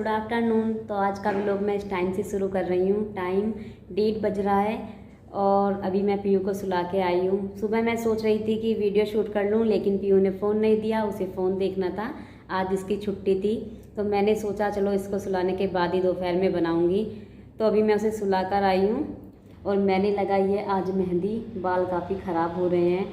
Good afternoon. तो आज का व्लॉग मैं इस टाइम से शुरू कर रही हूँ। टाइम 1:30 बज रहा है और अभी मैं पीयू को सुला के आई हूँ। सुबह मैं सोच रही थी कि वीडियो शूट कर लूँ, लेकिन पीयू ने फ़ोन नहीं दिया, उसे फ़ोन देखना था। आज इसकी छुट्टी थी तो मैंने सोचा चलो इसको सुलाने के बाद ही दोपहर में बनाऊँगी। तो अभी मैं उसे सुला कर आई हूँ और मैंने लगाई है आज मेहंदी। बाल काफ़ी ख़राब हो रहे हैं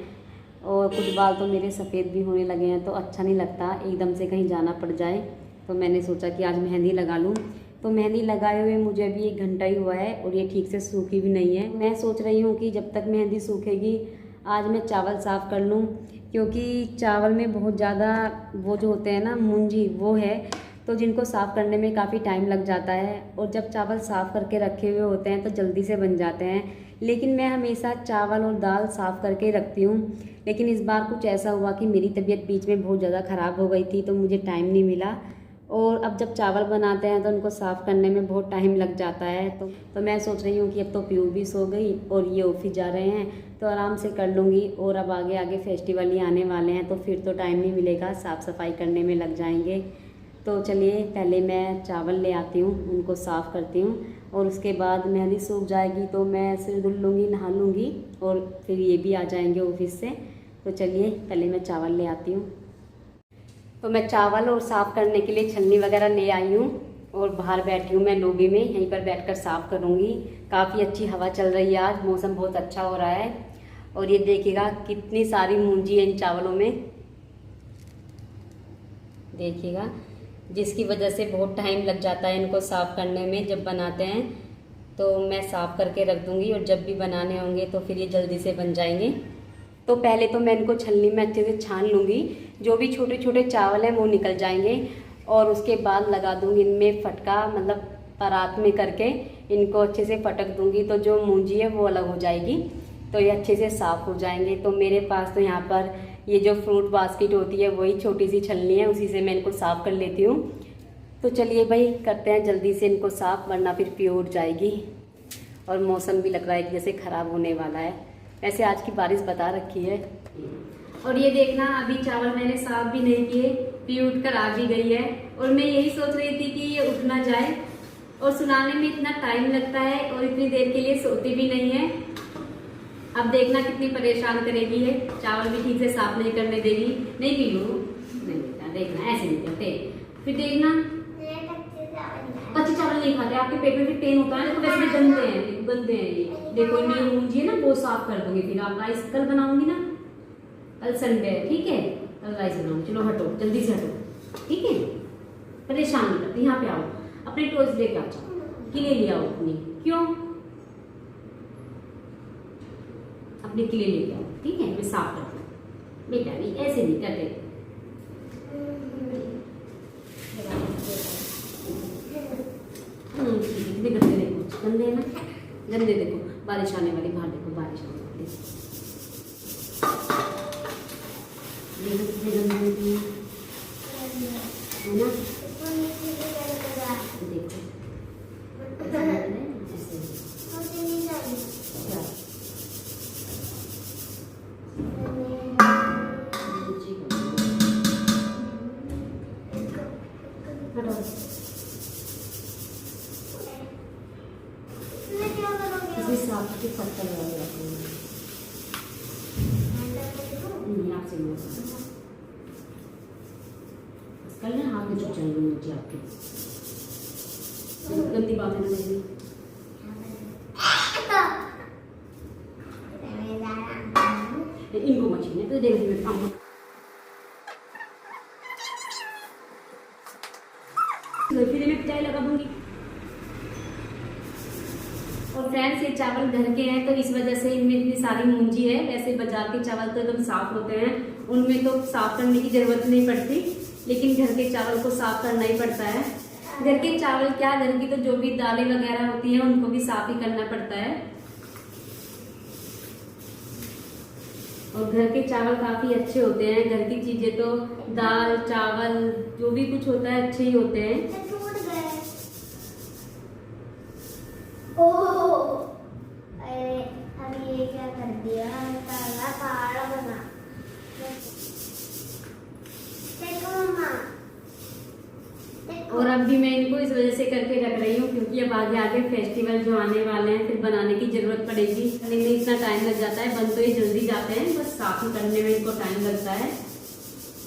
और कुछ बाल तो मेरे सफ़ेद भी होने लगे हैं, तो अच्छा नहीं लगता एकदम से कहीं जाना पड़ जाए। तो मैंने सोचा कि आज मेहंदी लगा लूँ। तो मेहंदी लगाए हुए मुझे अभी 1 घंटा ही हुआ है और ये ठीक से सूखी भी नहीं है। मैं सोच रही हूँ कि जब तक मेहंदी सूखेगी आज मैं चावल साफ़ कर लूँ, क्योंकि चावल में बहुत ज़्यादा वो जो होते हैं ना मुंजी वो है, तो जिनको साफ़ करने में काफ़ी टाइम लग जाता है। और जब चावल साफ़ करके रखे हुए होते हैं तो जल्दी से बन जाते हैं, लेकिन मैं हमेशा चावल और दाल साफ़ करके रखती हूँ। लेकिन इस बार कुछ ऐसा हुआ कि मेरी तबीयत बीच में बहुत ज़्यादा ख़राब हो गई थी, तो मुझे टाइम नहीं मिला। और अब जब चावल बनाते हैं तो उनको साफ़ करने में बहुत टाइम लग जाता है। तो मैं सोच रही हूँ कि अब तो पीयू भी सो गई और ये ऑफिस जा रहे हैं तो आराम से कर लूँगी। और अब आगे आगे फेस्टिवल ही आने वाले हैं तो फिर तो टाइम नहीं मिलेगा, साफ़ सफाई करने में लग जाएंगे। तो चलिए पहले मैं चावल ले आती हूँ, उनको साफ़ करती हूँ और उसके बाद मेहंदी सूख जाएगी तो मैं सिर धुल लूँगी, नहा लूँगी और फिर ये भी आ जाएंगे ऑफिस से। तो चलिए पहले मैं चावल ले आती हूँ। तो मैं चावल और साफ़ करने के लिए छन्नी वगैरह ले आई हूँ और बाहर बैठी हूँ मैं लॉबी में, यहीं पर बैठकर साफ़ करूँगी। काफ़ी अच्छी हवा चल रही है, आज मौसम बहुत अच्छा हो रहा है। और ये देखिएगा कितनी सारी मूंजी है इन चावलों में, देखिएगा, जिसकी वजह से बहुत टाइम लग जाता है इनको साफ़ करने में। जब बनाते हैं तो मैं साफ़ करके रख दूँगी और जब भी बनाने होंगे तो फिर ये जल्दी से बन जाएंगे। तो पहले तो मैं इनको छलनी में अच्छे से छान लूँगी, जो भी छोटे छोटे चावल हैं वो निकल जाएंगे। और उसके बाद लगा दूँगी इनमें फटका, मतलब परात में करके इनको अच्छे से फटक दूँगी, तो जो मूंजी है वो अलग हो जाएगी, तो ये अच्छे से साफ़ हो जाएंगे। तो मेरे पास तो यहाँ पर ये जो फ्रूट बास्केट होती है वही छोटी सी छलनी है, उसी से मैं इनको साफ़ कर लेती हूँ। तो चलिए भाई करते हैं जल्दी से इनको साफ़, वरना फिर पीयू उठ जाएगी। और मौसम भी लग रहा है कि जैसे ख़राब होने वाला है, वैसे आज की बारिश बता रखी है। और ये देखना अभी चावल मैंने साफ भी नहीं किए, पीयू उठकर आ भी गई है। और मैं यही सोच रही थी कि ये उठ ना जाए, और सुलाने में इतना टाइम लगता है और इतनी देर के लिए सोती भी नहीं है। अब देखना कितनी परेशान करेगी है, चावल भी ठीक से साफ नहीं करने देगी। नहीं पीयू, नहीं बेटा, देखना ऐसे नहीं करते। फिर देखना कच्चे चावल नहीं खाते, आपके पेट में भी पेन होता है ना, तो वैसे गंदे हैं, गंदे हैं ये। देखो इनमें मूंजी है ना, वो साफ कर दूंगी। फिर आप राइस कल बनाऊंगी ना, कल संडे है, ठीक है, कल राइस बनाऊंगी। चलो हटो, जल्दी से हटो, ठीक है, परेशान नहीं करती। यहाँ पे आओ, अपने टॉयज लेके आ जाओ, किले ले आओ अपनी। क्यों? अपने किले लेके आओ, ठीक है, मैं साफ करती हूँ। बेटा भी ऐसे नहीं करते। कितने गंदे, देखो गंदे है ना, गंदे। देखो बारिश आने वाली, बाहर देखो बारिश आने वाली, देखो कितने गंदे है ना। साफ के पत्ता लगा के रखूंगी आपसे कल ना हाथ में चुप जाएंगे मुझे आपके, गंदी बात है ना मेरी। इनको मछली तो देख दी मैं फिर मैं पिटाई लगा दूंगी। और फ्रेंड्स ये चावल घर के हैं तो इस वजह से इनमें इतनी सारी मूंजी है। वैसे बाजार के चावल तो एकदम साफ होते हैं, उनमें तो साफ करने की जरूरत नहीं पड़ती, लेकिन घर के चावल को साफ करना ही पड़ता है। घर के चावल क्या, घर की तो जो भी दालें वगैरह होती हैं उनको भी साफ ही करना पड़ता है। और घर के चावल काफी अच्छे होते हैं, घर की चीजें तो दाल चावल जो भी कुछ होता है अच्छे ही होते हैं। अभी ये क्या कर दिया, काला काला बना। देखो मम्मा, और अब भी मैं इनको इस आगे आगे फेस्टिवल जो आने वाले हैं फिर बनाने की जरूरत पड़ेगी। करने में इतना टाइम लग जाता है, बन तो ये जल्दी जाते हैं, बस साफ करने में इनको टाइम लगता है।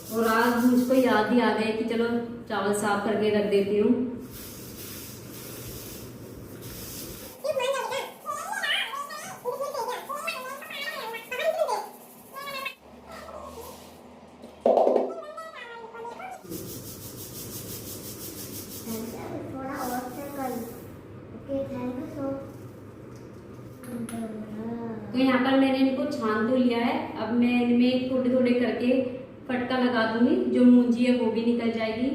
और आज मुझको याद ही आ गया कि चलो चावल साफ करके रख देती हूँ। तो यहाँ पर मैंने इनको छान तो लिया है। अब मैं इनमें थोड़े थोड़े करके फटका लगा दूंगी, जो मूंजी है वो भी निकल जाएगी।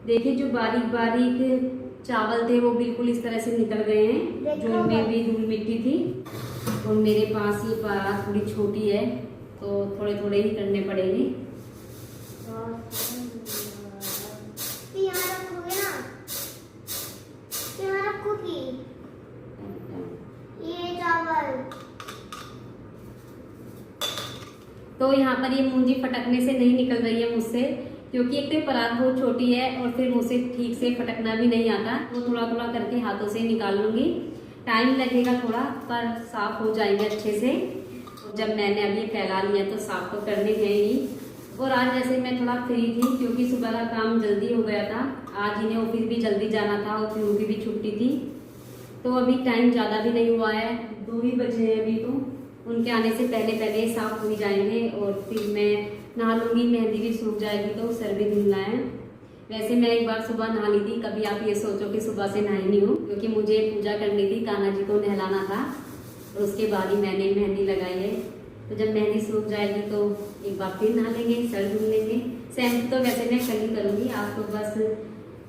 देखिए जो बारीक बारीक चावल थे वो बिल्कुल इस तरह से निकल गए हैं, जो इनमें भी धूल मिट्टी थी। और मेरे पास ये परात थोड़ी छोटी है तो थोड़े थोड़े ही करने पड़ेंगे। तो यहाँ पर ये मूंजी फटकने से नहीं निकल रही है मुझसे, क्योंकि एक तो परात बहुत छोटी है और फिर मुझसे ठीक से फटकना भी नहीं आता। तो थोड़ा थोड़ा करके हाथों से निकाल लूँगी। टाइम लगेगा थोड़ा, पर साफ हो जाएंगे अच्छे से। जब मैंने अभी फैला लिया तो साफ तो करने हैं ही। और आज जैसे मैं थोड़ा फ्री थी क्योंकि सुबह का काम जल्दी हो गया था। आज इन्हें ऑफिस भी जल्दी जाना था और फिर उनकी भी छुट्टी थी, तो अभी टाइम ज़्यादा भी नहीं हुआ है, 2 ही बजे हैं अभी। तो उनके आने से पहले पहले साफ हो जाएंगे और फिर मैं नहा लूँगी, मेहंदी भी सूख जाएगी तो सर भी धुलना है। वैसे मैं एक बार सुबह नहा ली थी, कभी आप ये सोचो कि सुबह से नहाई नहीं हूँ, क्योंकि मुझे पूजा करनी थी, कान्हा जी को नहलाना था और उसके बाद ही मैंने मेहंदी लगाई है। तो जब मेहंदी सूख जाएगी तो एक बार फिर नहा लेंगे, सर धुल लेंगे। शैम्पू तो वैसे मैं कल ही करूँगी, आज तो बस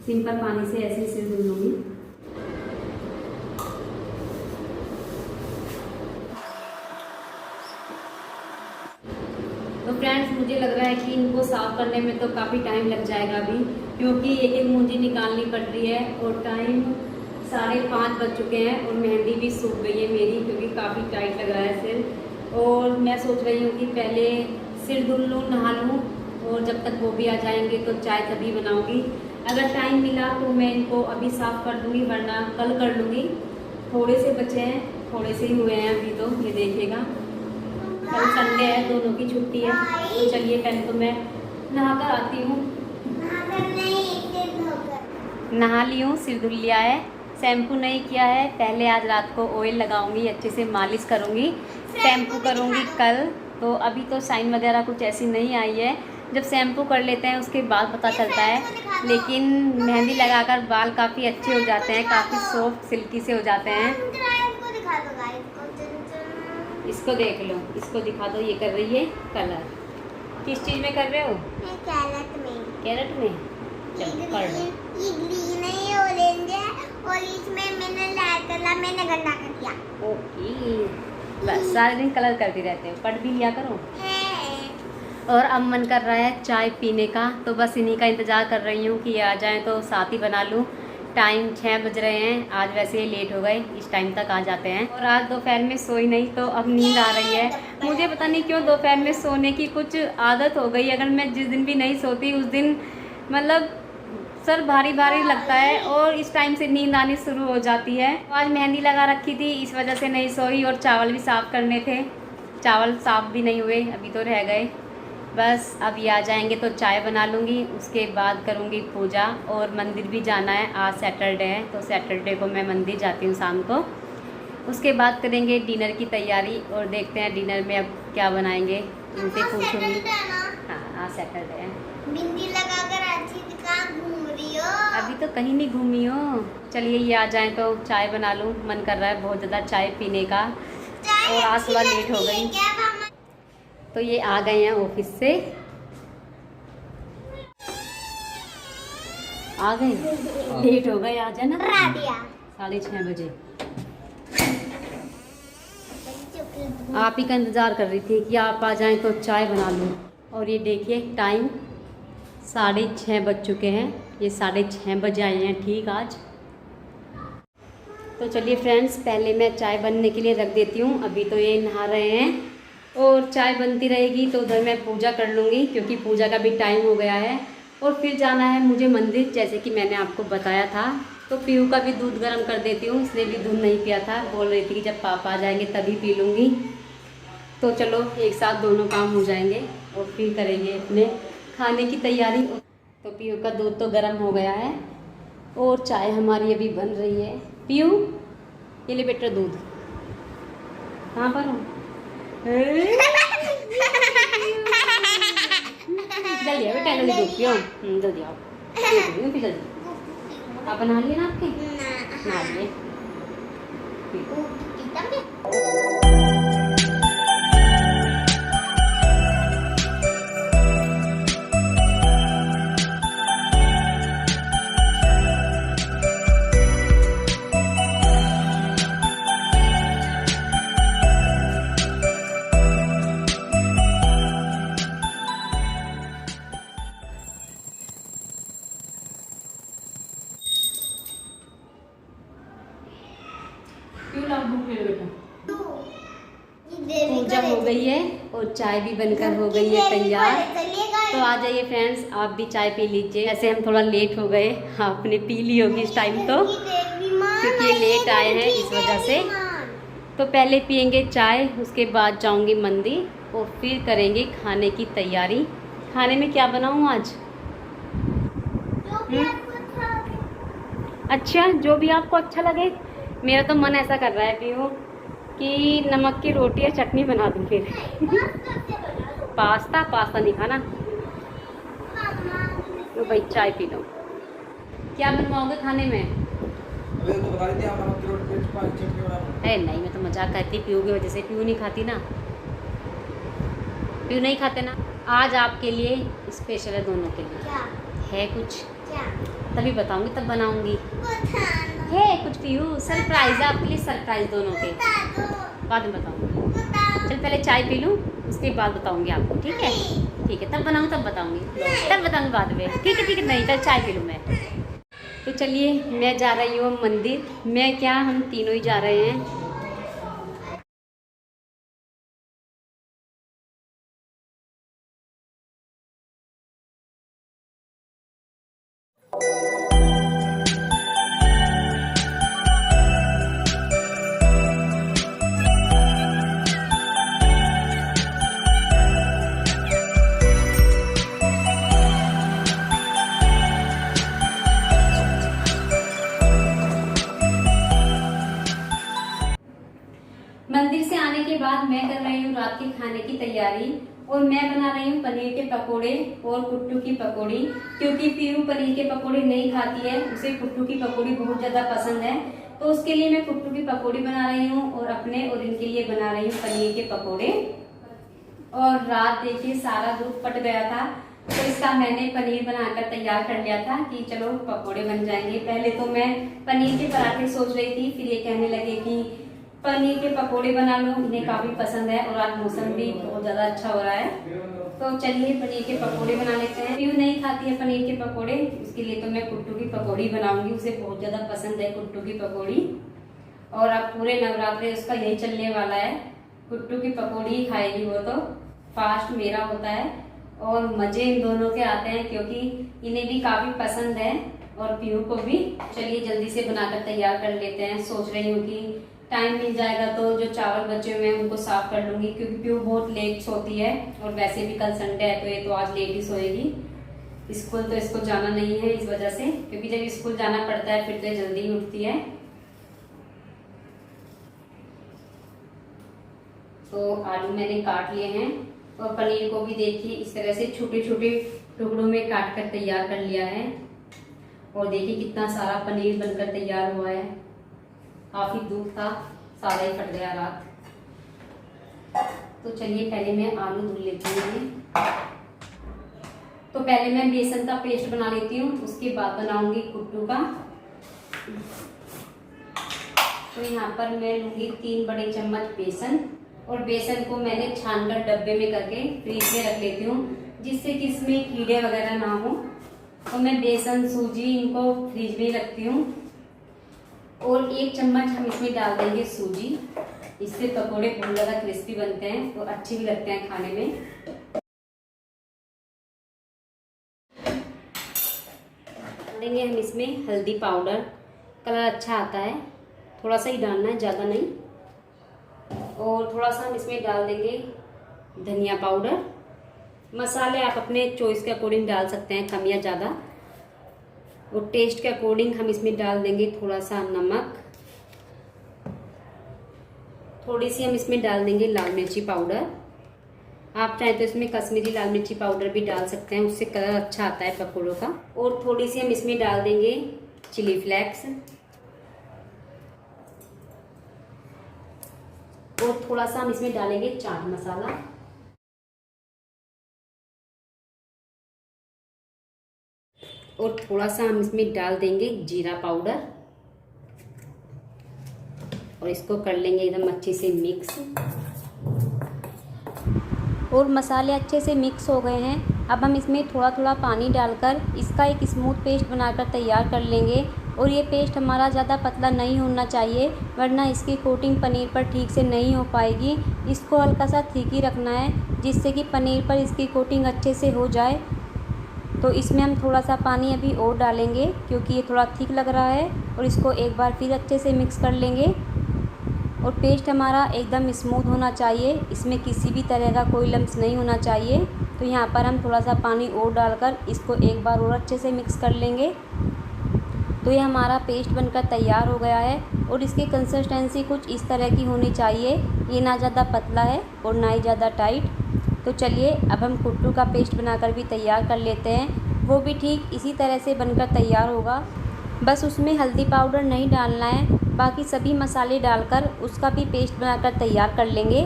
सिंपल पानी से ऐसे सिर धुल लूँगी। तो फ्रेंड्स मुझे लग रहा है कि इनको साफ करने में तो काफ़ी टाइम लग जाएगा अभी, क्योंकि एक एक मूंजी निकालनी पड़ रही है और टाइम 5:30 बज चुके हैं और मेहंदी भी सूख गई है मेरी, क्योंकि काफ़ी टाइट लग रहा है सिर। और मैं सोच रही हूँ कि पहले सिर धुल लूँ, नहा लूँ, और जब तक वो भी आ जाएंगे तो चाय तभी बनाऊँगी। अगर टाइम मिला तो मैं इनको अभी साफ़ कर दूँगी, वरना कल कर लूँगी। थोड़े से बचे हैं, थोड़े से ही हुए हैं अभी, तो ये देखिएगा। कल संडे है, दोनों की छुट्टी है। तो चलिए पहले तो मैं नहा कर आती हूँ। नहा ली हूँ, सिर धुल लिया है, शैम्पू नहीं किया है। पहले आज रात को ऑयल लगाऊंगी, अच्छे से मालिश करूँगी, शैम्पू करूँगी कल। तो अभी तो साइन वगैरह कुछ ऐसी नहीं आई है, जब शैम्पू कर लेते हैं उसके बाद पता चलता है। लेकिन मेहंदी लगाकर बाल काफ़ी अच्छे हो जाते हैं, काफ़ी सॉफ्ट सिल्की से हो जाते हैं। इसको देख लो, इसको दिखा दो, ये कर रही है कलर। किस चीज़ में कर रहे हो? कैरेट में। कैरेट में? चलो कर लो। ये ग्रीन है, ये ऑरेंज है, और इसमें मैंने लाल कलर मैंने गंदा कर दिया। ओके, बस सारे दिन कलर करती रहते हो, पढ़ भी लिया करो। और अब मन कर रहा है चाय पीने का, तो बस इन्हीं का इंतज़ार कर रही हूँ कि ये आ जाएं तो साथ ही बना लूँ। टाइम 6 बज रहे हैं, आज वैसे ही लेट हो गए, इस टाइम तक आ जाते हैं। और आज दोपहर में सोई नहीं तो अब नींद आ रही है। मुझे पता नहीं क्यों दोपहर में सोने की कुछ आदत हो गई। अगर मैं जिस दिन भी नहीं सोती उस दिन मतलब सर भारी भारी लगता है और इस टाइम से नींद आनी शुरू हो जाती है। आज मेहंदी लगा रखी थी, इस वजह से नहीं सोई। और चावल भी साफ़ करने थे, चावल साफ़ भी नहीं हुए, अभी तो रह गए। बस अब ये आ जाएंगे तो चाय बना लूँगी, उसके बाद करूँगी पूजा। और मंदिर भी जाना है, आज सैटरडे है तो सैटरडे को मैं मंदिर जाती हूँ शाम को। उसके बाद करेंगे डिनर की तैयारी और देखते हैं डिनर में अब क्या बनाएंगे, इनसे पूछूँगी। हाँ आज सैटरडे है। बिंदी लगाकर अच्छी कहाँ घूम रही हो? अभी तो कहीं नहीं घूमी हो। चलिए ये आ जाएं तो चाय बना लूँ, मन कर रहा है बहुत ज़्यादा चाय पीने का। और आज थोड़ा लेट हो गई। तो ये आ गए हैं ऑफिस से, आ गए, लेट हो गए, आ जाना 6:30 बजे। आप ही का इंतज़ार कर रही थी कि आप आ जाएं तो चाय बना लूँ। और ये देखिए टाइम 6:30 बज चुके हैं, ये 6:30 बजे आए हैं ठीक आज। तो चलिए फ्रेंड्स, पहले मैं चाय बनने के लिए रख देती हूँ। अभी तो ये नहा रहे हैं और चाय बनती रहेगी तो उधर मैं पूजा कर लूँगी, क्योंकि पूजा का भी टाइम हो गया है। और फिर जाना है मुझे मंदिर, जैसे कि मैंने आपको बताया था। तो पीयू का भी दूध गर्म कर देती हूँ, इसने भी दूध नहीं पिया था, बोल रही थी कि जब पापा आ जाएंगे तभी पी लूँगी। तो चलो एक साथ दोनों काम हो जाएंगे और फिर करेंगे अपने खाने की तैयारी। तो पीयू का दूध तो गर्म हो गया है और चाय हमारी अभी बन रही है। पीयू ये ले बेटा दूध, कहाँ पर हूँ? जल्दी आओ बेटा, जल्दी दूध पियो, जल्दी आओ, जल्दी। आप नहा लिए ना आपके? नहा लिए। पूजा हो गई है और चाय भी बनकर हो गई है तैयार। तो आ जाइए फ्रेंड्स, आप भी चाय पी लीजिए। ऐसे हम थोड़ा लेट हो गए, आपने पी ली होगी इस टाइम तो, क्योंकि ये लेट आए हैं इस वजह से। तो पहले पियेंगे चाय, उसके बाद जाऊंगी मंदिर और फिर करेंगे खाने की तैयारी। खाने में क्या बनाऊं आज? अच्छा, जो भी आपको अच्छा लगे। मेरा तो मन ऐसा कर रहा है पीयू कि नमक की रोटी और चटनी बना दूँ फिर। पास्ता नहीं खाना। तो भाई चाय पी लो। क्या बनवाओगे खाने में? अबे तो बता रही थी आप नमक की रोटी चटनी बना लो। नहीं, मैं तो मजाक करती, पीयू की वजह से। पीयू नहीं खाती ना, पीयू नहीं खाते ना। आज आपके लिए स्पेशल है, दोनों के लिए। क्या है कुछ? क्या तभी बताऊंगी, तब बनाऊंगी। है कुछ पीयू, सरप्राइज है आपके लिए, सरप्राइज दोनों के। बाद में बताऊंगी। चल पहले चाय पी लूँ, उसके बाद बताऊंगी आपको, ठीक है? ठीक है, तब बनाऊँ तब बताऊंगी, बाद में। ठीक है, नहीं चल चाय पी लूँ मैं। तो चलिए, मैं जा रही हूँ मंदिर। मैं क्या, हम तीनों ही जा रहे हैं। मंदिर से आने के बाद मैं कर रही हूँ रात के खाने की तैयारी। और मैं बना रही हूँ पनीर के पकोड़े और कुट्टू की पकौड़ी, क्योंकि पीयू पनीर के पकोड़े नहीं खाती है, उसे कुट्टू की पकौड़ी बहुत ज़्यादा पसंद है। तो उसके लिए मैं कुट्टू की पकौड़ी बना रही हूँ और अपने और इनके लिए बना रही हूँ पनीर के पकोड़े। और रात देखिए सारा दूध फट गया था, तो इसका मैंने पनीर बनाकर तैयार कर लिया था कि चलो पकोड़े बन जाएंगे। पहले तो मैं पनीर के पराठे सोच रही थी, फिर ये कहने लगे कि पनीर के पकोड़े बना लो, इन्हें काफ़ी पसंद है और आज मौसम भी बहुत ज़्यादा अच्छा हो रहा है। तो चलिए पनीर के पकोड़े बना लेते हैं। पीयू नहीं खाती है पनीर के पकोड़े, उसके लिए तो मैं कुट्टू की पकौड़ी बनाऊंगी, उसे बहुत ज़्यादा पसंद है कुट्टू की पकौड़ी। और अब पूरे नवरात्रे उसका यही चलने वाला है, कुट्टू की पकौड़ी ही खाएगी वो। तो फास्ट मेरा होता है और मज़े इन दोनों के आते हैं, क्योंकि इन्हें भी काफ़ी पसंद है और पीयू को भी। चलिए जल्दी से बनाकर तैयार कर लेते हैं। सोच रही हूँ कि टाइम मिल जाएगा तो जो चावल बचे हुए हैं उनको साफ कर लूंगी, क्योंकि पीयू बहुत लेट सोती है और वैसे भी कल संडे है तो ये तो आज लेट ही सोएगी। स्कूल तो इसको जाना नहीं है इस वजह से, क्योंकि जब स्कूल जाना पड़ता है फिर तो जल्दी ही उठती है। तो आलू मैंने काट लिए हैं और पनीर को भी देखिए इस तरह से छोटे छोटे टुकड़ों में काट कर तैयार कर लिया है। और देखिए कितना सारा पनीर बनकर तैयार हुआ है। काफी दूध था, सारा ही फट गया रात। तो चलिए पहले मैं आलू धुल लेती हूँ। तो पहले मैं बेसन का पेस्ट बना लेती हूँ, उसके बाद बनाऊंगी कुट्टू का। तो यहाँ पर मैं लूंगी 3 बड़े चम्मच बेसन, और बेसन को मैंने छानकर डब्बे में करके फ्रीज में रख लेती हूँ, जिससे कि इसमें कीड़े वगैरह ना हो। तो मैं बेसन सूजी इनको फ्रीज में रखती हूँ। और 1 चम्मच हम इसमें डाल देंगे सूजी, इससे पकोड़े बहुत ज़्यादा क्रिस्पी बनते हैं और अच्छे भी लगते हैं खाने में। देंगे हम इसमें हल्दी पाउडर, कलर अच्छा आता है, थोड़ा सा ही डालना है, ज़्यादा नहीं। और थोड़ा सा हम इसमें डाल देंगे धनिया पाउडर। मसाले आप अपने चॉइस के अकॉर्डिंग डाल सकते हैं, कम या ज़्यादा। और टेस्ट के अकॉर्डिंग हम इसमें डाल देंगे थोड़ा सा नमक। थोड़ी सी हम इसमें डाल देंगे लाल मिर्ची पाउडर। आप चाहे तो इसमें कश्मीरी लाल मिर्ची पाउडर भी डाल सकते हैं, उससे कलर अच्छा आता है पकौड़ों का। और थोड़ी सी हम इसमें डाल देंगे चिली फ्लेक्स। और थोड़ा सा हम इसमें डालेंगे चाट मसाला। और थोड़ा सा हम इसमें डाल देंगे जीरा पाउडर। और इसको कर लेंगे एकदम अच्छे से मिक्स। और मसाले अच्छे से मिक्स हो गए हैं। अब हम इसमें थोड़ा थोड़ा पानी डालकर इसका एक स्मूथ पेस्ट बनाकर तैयार कर लेंगे। और ये पेस्ट हमारा ज़्यादा पतला नहीं होना चाहिए, वरना इसकी कोटिंग पनीर पर ठीक से नहीं हो पाएगी। इसको हल्का सा थिक ही रखना है, जिससे कि पनीर पर इसकी कोटिंग अच्छे से हो जाए। तो इसमें हम थोड़ा सा पानी अभी और डालेंगे, क्योंकि ये थोड़ा थिक लग रहा है। और इसको एक बार फिर अच्छे से मिक्स कर लेंगे। और पेस्ट हमारा एकदम स्मूथ होना चाहिए, इसमें किसी भी तरह का कोई लम्स नहीं होना चाहिए। तो यहाँ पर हम थोड़ा सा पानी और डालकर इसको एक बार और अच्छे से मिक्स कर लेंगे। तो ये हमारा पेस्ट बनकर तैयार हो गया है। और इसकी कंसिस्टेंसी कुछ इस तरह की होनी चाहिए, ये ना ज़्यादा पतला है और ना ही ज़्यादा टाइट। तो चलिए अब हम कुट्टू का पेस्ट बनाकर भी तैयार कर लेते हैं। वो भी ठीक इसी तरह से बनकर तैयार होगा, बस उसमें हल्दी पाउडर नहीं डालना है। बाकी सभी मसाले डालकर उसका भी पेस्ट बनाकर तैयार कर लेंगे।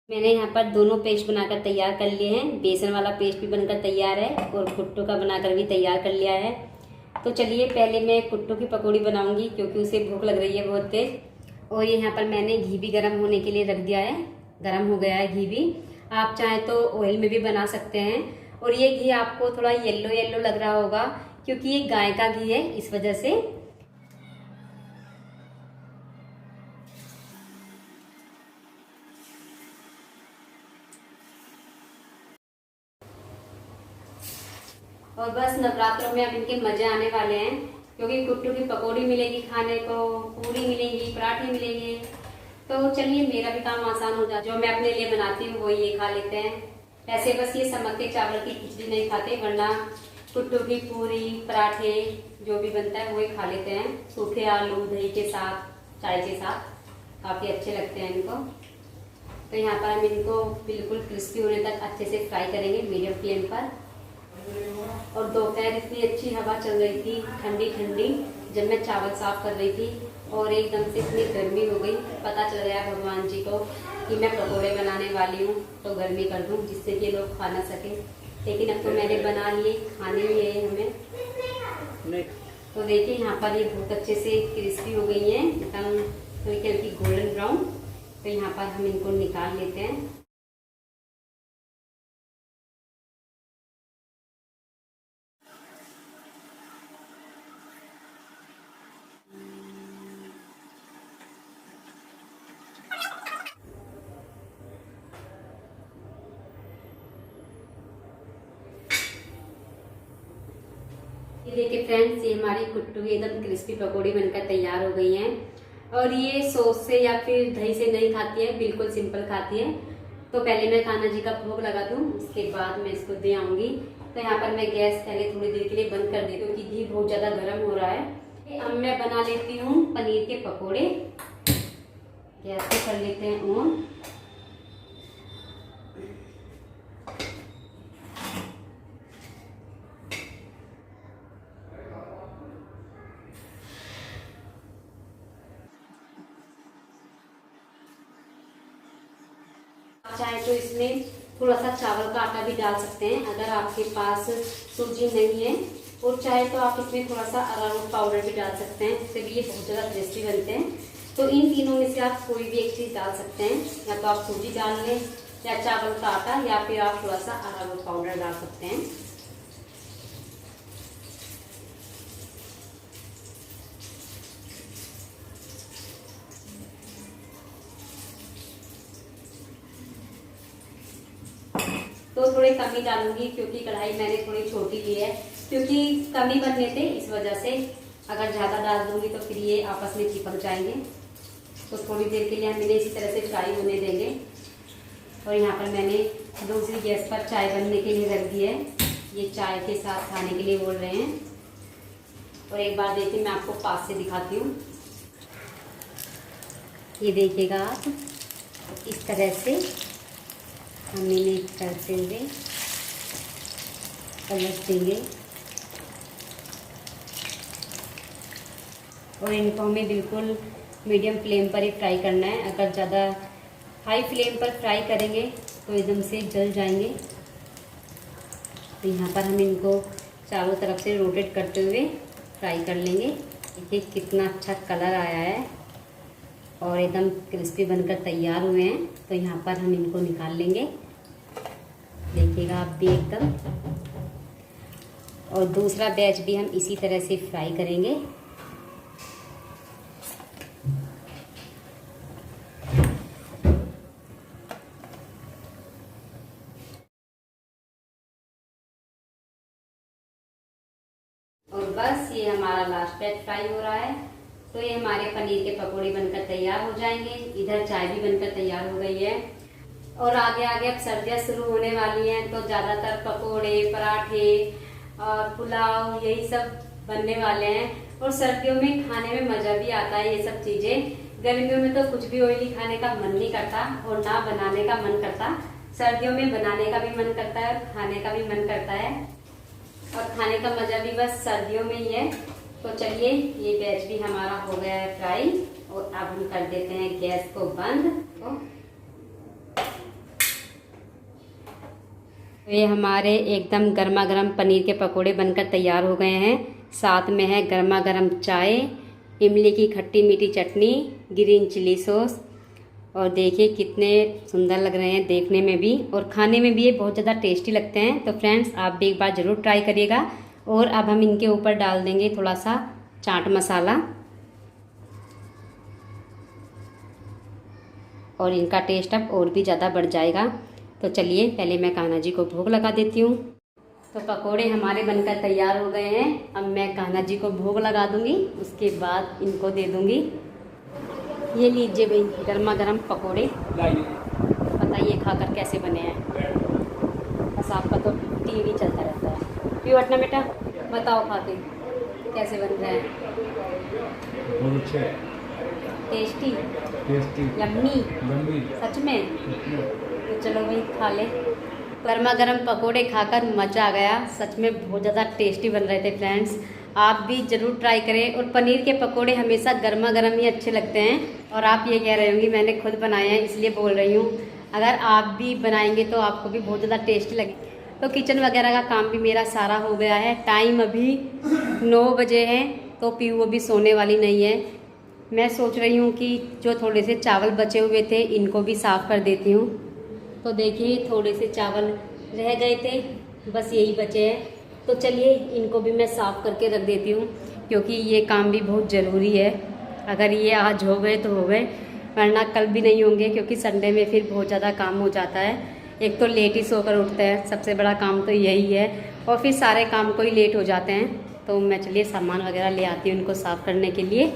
मैंने यहाँ पर दोनों पेस्ट बनाकर तैयार कर लिए हैं। बेसन वाला पेस्ट भी बनकर तैयार है और कुट्टू का बनाकर भी तैयार कर लिया है। तो चलिए पहले मैं कुट्टू की पकौड़ी बनाऊंगी, क्योंकि उसे भूख लग रही है बहुत तेज। और ये यहाँ पर मैंने घी भी गर्म होने के लिए रख दिया है, गर्म हो गया है घी भी। आप चाहें तो ऑयल में भी बना सकते हैं। और ये घी आपको थोड़ा येलो येलो लग रहा होगा, क्योंकि ये गाय का घी है, इस वजह से। और बस नवरात्रों में अब इनके मजे आने वाले हैं, क्योंकि कुट्टू की पकौड़ी मिलेगी खाने को, पूरी मिलेंगी, पराठे मिलेंगे। तो चलिए मेरा भी काम आसान हो जाए, जो मैं अपने लिए बनाती हूँ वो ये खा लेते हैं। ऐसे बस ये समक्के चावल की खिचड़ी नहीं खाते, वरना कुट्टू की पूरी, पराठे जो भी बनता है वो ही खा लेते हैं। सूखे आलू दही के साथ, चाय के साथ काफ़ी अच्छे लगते हैं इनको। तो यहाँ पर हम इनको बिल्कुल क्रिस्पी होने तक अच्छे से फ्राई करेंगे मीडियम फ्लेम पर। और दोपहर इतनी अच्छी हवा चल रही थी, ठंडी ठंडी, जब मैं चावल साफ कर रही थी, और एकदम से इतनी गर्मी हो गई। पता चल गया भगवान जी को कि मैं पकौड़े बनाने वाली हूँ, तो गर्मी कर दूँ जिससे कि लोग खा ना सके। लेकिन अब तो मैंने बना लिए, खाने ही है हमें। तो देखिए यहाँ पर ये बहुत अच्छे से क्रिस्पी हो गई हैं, एकदम हल्की हल्की गोल्डन ब्राउन। तो यहाँ पर हम इनको निकाल लेते हैं। ये देखिए फ्रेंड्स, ये हमारी कुट्टू की एकदम क्रिस्पी पकौड़ी बनकर तैयार हो गई हैं। और ये सॉस से या फिर दही से नहीं खाती है, बिल्कुल सिंपल खाती है। तो पहले मैं कान्हा जी का भोग लगा दूं, उसके बाद मैं इसको दे आऊंगी। तो यहाँ पर मैं गैस पहले थोड़ी देर के लिए बंद कर देती हूँ, क्योंकि घी बहुत ज़्यादा गर्म हो रहा है। अब मैं बना लेती हूँ पनीर के पकौड़े। गैस को कर लेते हैं ऑन। चाहे तो इसमें थोड़ा सा चावल का आटा भी डाल सकते हैं, अगर आपके पास सूजी नहीं है। और चाहे तो आप इसमें थोड़ा सा अरारोट पाउडर भी डाल सकते हैं, जिससे भी ये बहुत ज़्यादा टेस्टी बनते हैं। तो इन तीनों में से आप कोई भी एक चीज़ डाल सकते हैं, या तो आप सूजी डाल लें, या चावल का आटा, या फिर आप थोड़ा सा अरारोट पाउडर डाल सकते हैं। तो थोड़ी कम ही डालूंगी, क्योंकि कढ़ाई मैंने थोड़ी छोटी ली है, क्योंकि कम ही बनने थे, इस वजह से अगर ज़्यादा डाल दूंगी तो फिर ये आपस में चिपक जाएंगे। तो थोड़ी देर के लिए हम इन्हें इसी तरह से फ्राई होने देंगे। और यहाँ पर मैंने दूसरी गैस पर चाय बनने के लिए रख दी है, ये चाय के साथ खाने के लिए बोल रहे हैं। और एक बार देखिए मैं आपको पास से दिखाती हूँ, ये देखिएगा आप, इस तरह से हम इन्हें करते हुए पलट देंगे। और इनको हमें बिल्कुल मीडियम फ्लेम पर ही फ्राई करना है। अगर ज़्यादा हाई फ्लेम पर फ्राई करेंगे तो एकदम से जल जाएंगे। तो यहाँ पर हम इनको चारों तरफ से रोटेट करते हुए फ्राई कर लेंगे। देखिए कितना अच्छा कलर आया है और एकदम क्रिस्पी बनकर तैयार हुए हैं। तो यहाँ पर हम इनको निकाल लेंगे, देखिएगा आप भी एकदम। और दूसरा बैच भी हम इसी तरह से फ्राई करेंगे। और बस ये हमारा लास्ट बैच फ्राई हो रहा है। तो ये हमारे पनीर के पकोड़े बनकर तैयार हो जाएंगे। इधर चाय भी बनकर तैयार हो गई है। और आगे आगे अब सर्दियाँ शुरू होने वाली हैं, तो ज़्यादातर पकोड़े, पराठे और पुलाव यही सब बनने वाले हैं। और सर्दियों में खाने में मज़ा भी आता है ये सब चीज़ें। गर्मियों में तो कुछ भी ऑयली खाने का मन नहीं करता और ना बनाने का मन करता। सर्दियों में बनाने का भी मन करता है और खाने का भी मन करता है। और खाने का मज़ा भी बस सर्दियों में ही है। तो चलिए ये बैच भी हमारा हो गया है फ्राई। और अब हम कर देते हैं गैस को बंद। तो ये हमारे एकदम गर्मा गर्म पनीर के पकोड़े बनकर तैयार हो गए हैं। साथ में है गर्मा गर्म चाय, इमली की खट्टी मीठी चटनी, ग्रीन चिली सॉस। और देखिए कितने सुंदर लग रहे हैं देखने में भी और खाने में भी ये बहुत ज़्यादा टेस्टी लगते हैं। तो फ्रेंड्स आप भी एक बार ज़रूर ट्राई करिएगा। और अब हम इनके ऊपर डाल देंगे थोड़ा सा चाट मसाला और इनका टेस्ट अब और भी ज़्यादा बढ़ जाएगा। तो चलिए पहले मैं कान्हा जी को भोग लगा देती हूँ। तो पकोड़े हमारे बनकर तैयार हो गए हैं। अब मैं कान्हा जी को भोग लगा दूँगी, उसके बाद इनको दे दूँगी। ये लीजिए भाई गर्मा गर्म पकोड़े, बताइए खाकर कैसे बने हैं। बस आपका तो टीवी चलता रहता है। पियो हटना बेटा, बताओ खा के कैसे बन रहे हैं। बहुत अच्छे, टेस्टी टेस्टी, यम्मी गंदी, सच में। तो चलो भाई खा ले। गर्मा गर्म पकोड़े खाकर मज़ा आ गया, सच में बहुत ज़्यादा टेस्टी बन रहे थे फ्रेंड्स। आप भी ज़रूर ट्राई करें। और पनीर के पकोड़े हमेशा गर्मा गर्म ही अच्छे लगते हैं। और आप ये कह रहे होंगे मैंने खुद बनाए हैं इसलिए बोल रही हूँ। अगर आप भी बनाएंगे तो आपको भी बहुत ज़्यादा टेस्टी लगे। तो किचन वगैरह का काम भी मेरा सारा हो गया है। टाइम अभी 9 बजे है, तो पीयू अभी सोने वाली नहीं है। मैं सोच रही हूँ कि जो थोड़े से चावल बचे हुए थे इनको भी साफ़ कर देती हूँ। तो देखिए थोड़े से चावल रह गए थे, बस यही बचे हैं। तो चलिए इनको भी मैं साफ़ करके रख देती हूँ, क्योंकि ये काम भी बहुत ज़रूरी है। अगर ये आज हो गए तो हो गए, वरना कल भी नहीं होंगे, क्योंकि संडे में फिर बहुत ज़्यादा काम हो जाता है। एक तो लेट ही सोकर उठते हैं, सबसे बड़ा काम तो यही है। और फिर सारे काम को ही लेट हो जाते हैं। तो मैं चलिए सामान वगैरह ले आती हूँ इनको साफ़ करने के लिए।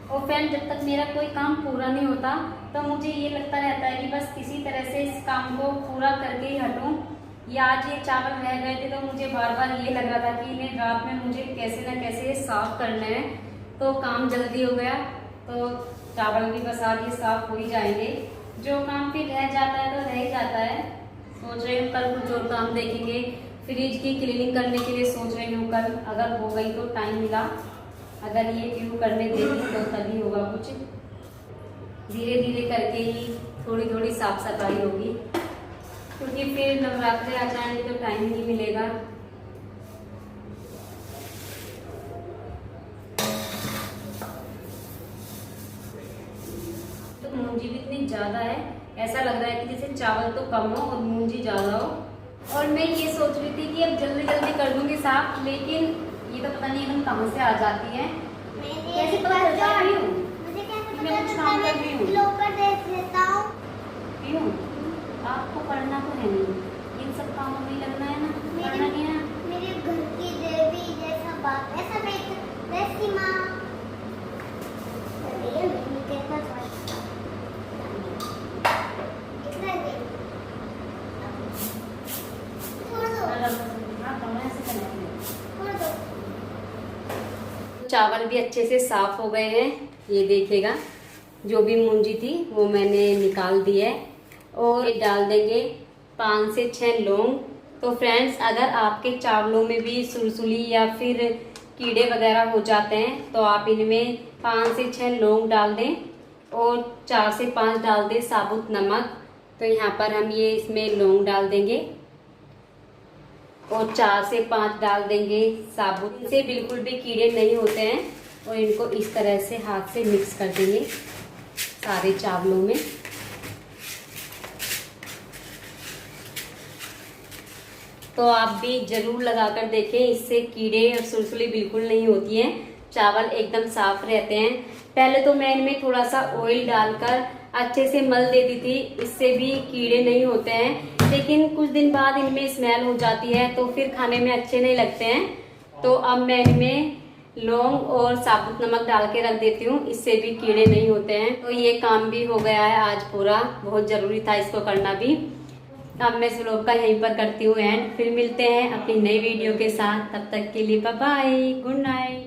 और फ्रेंड जब तक मेरा कोई काम पूरा नहीं होता तो मुझे ये लगता रहता है कि बस किसी तरह से इस काम को पूरा करके ही हटूं। या आज ये चावल रह गए थे तो मुझे बार बार ये लग रहा था कि इन्हें रात में मुझे कैसे न कैसे साफ़ करना है। तो काम जल्दी हो गया, तो चावल भी बस आज ये साफ़ हो ही जाएंगे। जो काम फिर रह जाता है तो रह ही जाता है। सोच रही हूँ कल कुछ और काम देखेंगे। फ्रिज की क्लीनिंग करने के लिए सोच रही हूँ कल, अगर हो गई तो टाइम मिला। अगर ये व्यू करने देगी तो तभी होगा कुछ। धीरे धीरे करके ही थोड़ी थोड़ी साफ सफाई होगी, क्योंकि फिर नवरात्रि आ जाएंगे तो टाइम नहीं मिलेगा। तो मूंजी भी इतनी ज़्यादा है, ऐसा लग रहा है कि जैसे चावल तो कम हो और मूंजी ज़्यादा हो। और मैं ये सोच रही थी कि अब जल्दी जल्दी कर दूंगी साफ, लेकिन ये तो पता नहीं एकदम कहाँ से आ जाती है। कैसे पता चलता है पीयू? मुझे कैसे मैं कुछ पता काम चलता कर रही है? हूँ। लोकर देख लेता हूँ। पीयू, आपको पढ़ना तो है नहीं, इन सब कामों में ही लगना है ना, पढ़ना नहीं है। मेरे घर की देवी जैसा बात है सब एक वैसी माँ। ये मेरी कितना अच्छा इतना दे छोड़ दो हाँ, कमरे से करना है। छोड़ दो। चावल भी अच्छे से साफ हो गए हैं, ये देखिएगा। जो भी मूंजी थी वो मैंने निकाल दी है। और ये डाल देंगे 5 से 6 लौंग। तो फ्रेंड्स, अगर आपके चावलों में भी सुलसुली या फिर कीड़े वगैरह हो जाते हैं तो आप इनमें 5 से 6 लौंग डाल दें और 4 से 5 डाल दें साबुत नमक। तो यहाँ पर हम ये इसमें लौंग डाल देंगे और 4 से 5 डाल देंगे साबुत। इनसे बिल्कुल भी कीड़े नहीं होते हैं। और इनको इस तरह से हाथ से मिक्स कर देंगे सारे चावलों में। तो आप भी जरूर लगाकर देखें, इससे कीड़े और सुलसुली बिल्कुल नहीं होती हैं, चावल एकदम साफ रहते हैं। पहले तो मैं इनमें थोड़ा सा ऑयल डालकर अच्छे से मल देती थी, इससे भी कीड़े नहीं होते हैं, लेकिन कुछ दिन बाद इनमें स्मेल हो जाती है तो फिर खाने में अच्छे नहीं लगते हैं। तो अब मैं इनमें लौंग और साबुत नमक डाल के रख देती हूँ, इससे भी कीड़े नहीं होते हैं। तो ये काम भी हो गया है आज पूरा, बहुत ज़रूरी था इसको करना भी। अब मैं इस व्लॉग का यहीं पर करती हूँ एंड, फिर मिलते हैं अपनी नई वीडियो के साथ। तब तक के लिए बाय बाय, गुड नाइट।